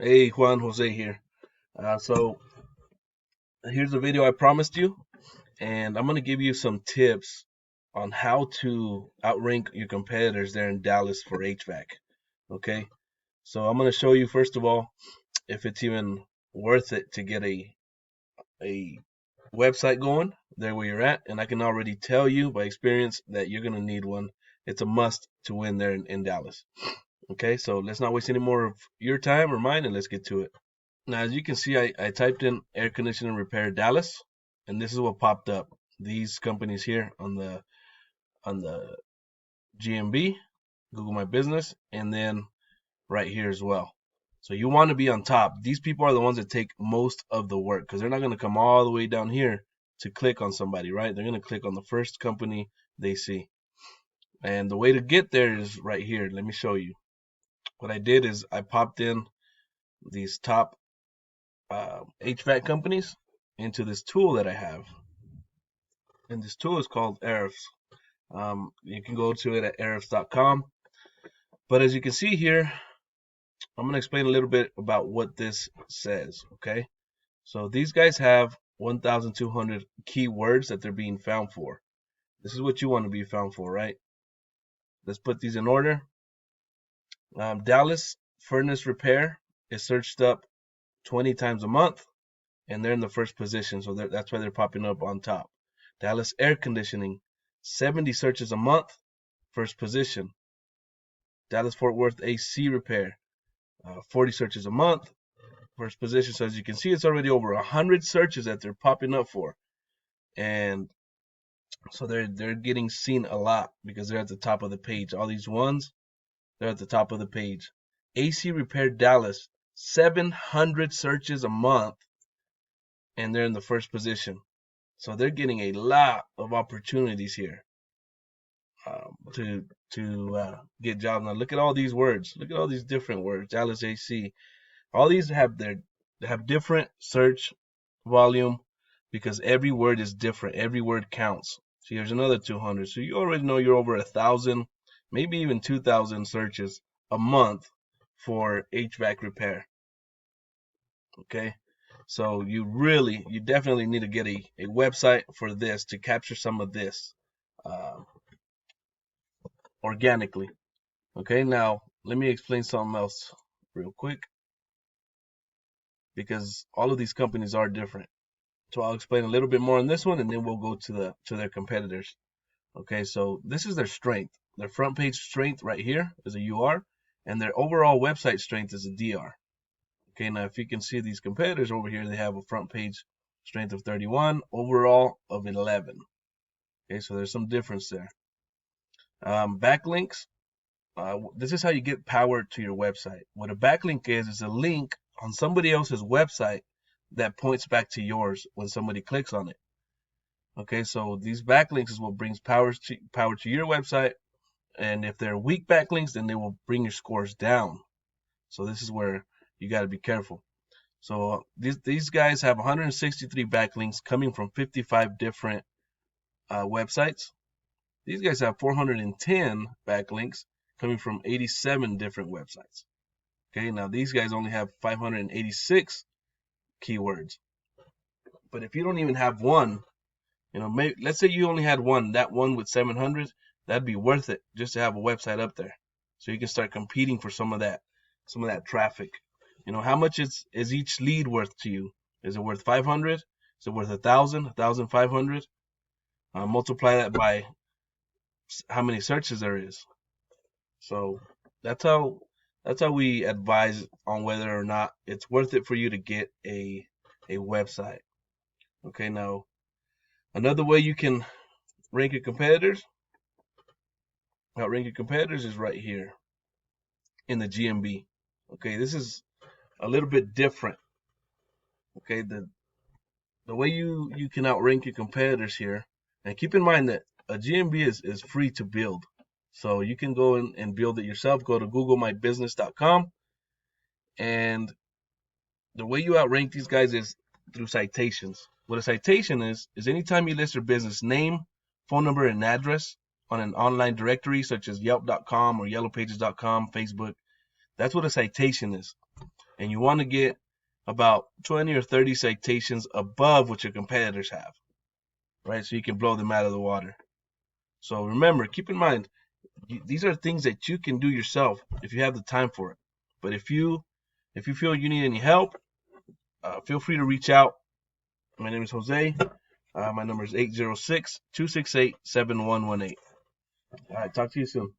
Hey, Juan Jose here. So here's the video I promised you, and I'm gonna give you some tips on how to outrank your competitors there in Dallas for HVAC. Okay, so I'm gonna show you first of all if it's even worth it to get a website going there where you're at, and I can already tell you by experience that you're gonna need one. It's a must to win there in Dallas. Okay, so let's not waste any more of your time or mine, and let's get to it. Now, as you can see, I typed in air conditioning repair Dallas, and this is what popped up. These companies here on the GMB, Google My Business, and then right here as well. So you want to be on top. These people are the ones that take most of the work because they're not going to come all the way down here to click on somebody, right? They're going to click on the first company they see. And the way to get there is right here. Let me show you. What I did is I popped in these top HVAC companies into this tool that I have. And this tool is called Ahrefs. You can go to it at ahrefs.com. But as you can see here, I'm going to explain a little bit about what this says. Okay. So these guys have 1,200 keywords that they're being found for. This is what you want to be found for, right? Let's put these in order. Dallas furnace repair is searched up 20 times a month, and they're in the first position. So that's why they're popping up on top. Dallas air conditioning, 70 searches a month, first position. Dallas Fort Worth AC repair, 40 searches a month, first position. So as you can see, it's already over 100 searches that they're popping up for, and so they're getting seen a lot because they're at the top of the page. All these ones, they're at the top of the page. AC repair Dallas, 700 searches a month, and they're in the first position. So they're getting a lot of opportunities here to get jobs. Now look at all these words. Look at all these different words. Dallas AC. All these have different search volume because every word is different. Every word counts. See, here's another 200. So you already know you're over 1,000, maybe even 2,000 searches a month for HVAC repair. Okay. So you definitely need to get a website for this to capture some of this uh, organically. Okay, now let me explain something else real quick because all of these companies are different. So I'll explain a little bit more on this one, and then we'll go to their competitors. Okay, so this is their strength. Their front page strength right here is a UR, and their overall website strength is a DR. Okay, now if you can see these competitors over here, they have a front page strength of 31, overall of 11. Okay, so there's some difference there. Backlinks. This is how you get power to your website. What a backlink is a link on somebody else's website that points back to yours when somebody clicks on it. Okay, so these backlinks is what brings power to your website, and if they're weak backlinks, then they will bring your scores down. So this is where you got to be careful. So these guys have 163 backlinks coming from 55 different websites. These guys have 410 backlinks coming from 87 different websites. Okay, now these guys only have 586 keywords. But if you don't even have one, let's say you only had one, that one with 700, that'd be worth it just to have a website up there, so you can start competing for some of that traffic. How much is each lead worth to you? Is it worth 500? Is it worth 1,000, 1,500? Multiply that by how many searches there is. So that's how we advise on whether or not it's worth it for you to get a website. Okay, now another way you can rank your competitors, outrank your competitors, is right here in the GMB. Okay, this is a little bit different. Okay, the way you can outrank your competitors here, and keep in mind that a GMB is free to build. So you can go in and build it yourself. Go to googlemybusiness.com, and the way you outrank these guys is through citations. What a citation is anytime you list your business name, phone number, and address on an online directory such as yelp.com or yellowpages.com, Facebook, that's what a citation is. and you want to get about 20 or 30 citations above what your competitors have, right? So you can blow them out of the water. So remember, keep in mind, these are things that you can do yourself if you have the time for it. But if you feel you need any help, feel free to reach out. My name is Jose. My number is 806-268-7118. All right, talk to you soon.